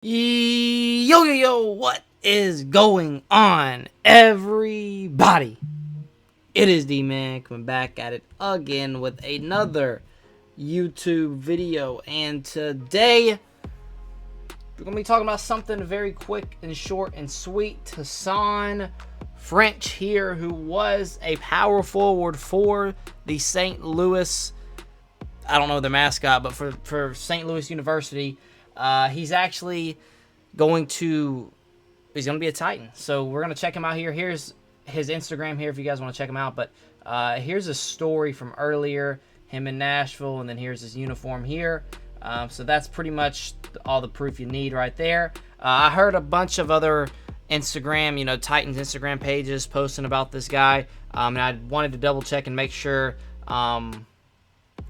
Yo, what is going on, everybody? It is D-Man coming back at it again with another YouTube video, and today we're going to be talking about something very quick and short and sweet. Hasahn French here, who was a power forward for the St. Louis, I don't know the mascot, but for St. Louis University. He's actually going to be a Titan. So we're going to check him out here. Here's his Instagram here if you guys want to check him out. But here's a story from earlier, him in Nashville, and then here's his uniform here. So that's pretty much all the proof you need right there. I heard a bunch of other Instagram, Titans Instagram pages posting about this guy. And I wanted to double check and make sure,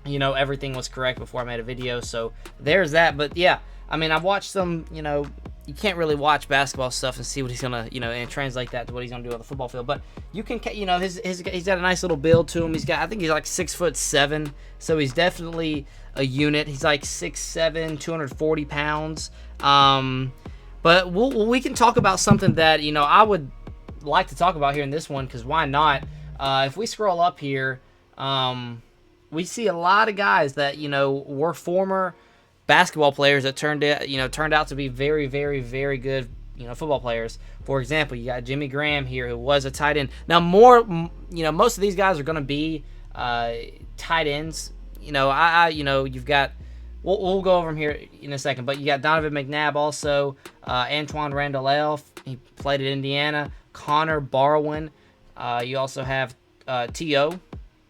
everything was correct before I made a video. So there's that. But yeah, I mean, I've watched some, you can't really watch basketball stuff and see what he's going to, and translate that to what he's going to do on the football field. But you can, he's got a nice little build to him. I think he's like 6'7", so he's definitely a unit. He's like 6'7", 240 pounds. But we can talk about something that, I would like to talk about here in this one, because why not? If we scroll up here, we see a lot of guys that, were former basketball players that turned out to be very, very, very good, football players. For example, you got Jimmy Graham here, who was a tight end. Now, most of these guys are going to be tight ends. You've got, we'll go over them here in a second, but you got Donovan McNabb also, Antoine Randall, he played at Indiana, Connor Barwin. You also have T.O.,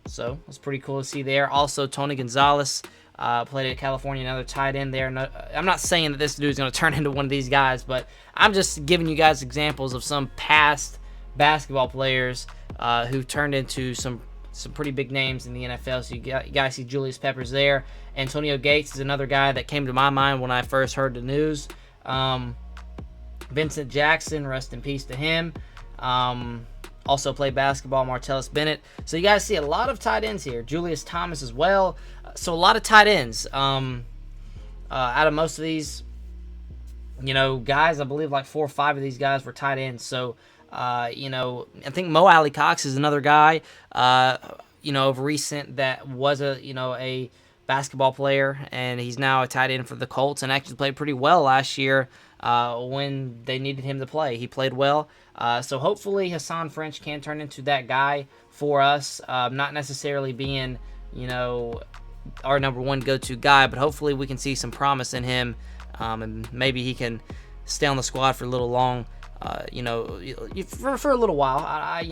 so it's pretty cool to see there. Also, Tony Gonzalez. Played at California, another tight end there. No, I'm not saying that this dude is going to turn into one of these guys, but I'm just giving you guys examples of some past basketball players who turned into some pretty big names in the NFL. So you guys see Julius Peppers there. Antonio Gates is another guy that came to my mind when I first heard the news. Vincent Jackson, rest in peace to him. Also played basketball, Martellus Bennett. So you guys see a lot of tight ends here. Julius Thomas as well. So a lot of tight ends. Out of most of these, guys, I believe like 4 or 5 of these guys were tight ends. So, I think Mo Alley Cox is another guy, of recent that was a basketball player, and he's now a tight end for the Colts and actually played pretty well last year when they needed him to play. He played well. So hopefully Hasahn French can turn into that guy for us, not necessarily being, our number one go-to guy, but hopefully we can see some promise in him, and maybe he can stay on the squad for a little long, for a little while.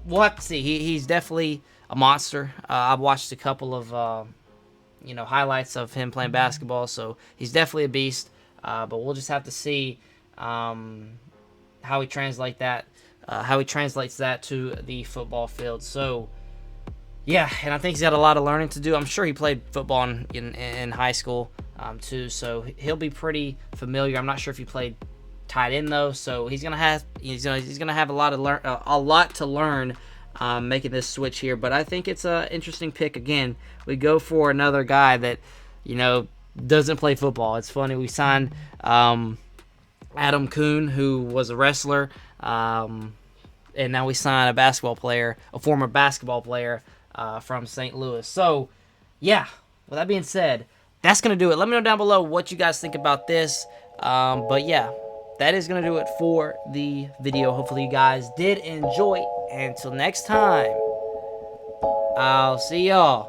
We'll have to see. He's definitely a monster. I've watched a couple of, highlights of him playing basketball, so he's definitely a beast. But we'll just have to see how he translates that to the football field. So, yeah, and I think he's got a lot of learning to do. I'm sure he played football in high school too, so he'll be pretty familiar. I'm not sure if he played tight end though, so he's gonna have a lot to learn making this switch here. But I think it's an interesting pick. Again, we go for another guy that doesn't play football. It's funny, we signed Adam Kuhn, who was a wrestler, and now we sign a former basketball player from St. Louis. So, yeah, with that being said, that's going to do it. Let me know down below what you guys think about this. But, yeah, that is going to do it for the video. Hopefully you guys did enjoy. Until next time, I'll see y'all.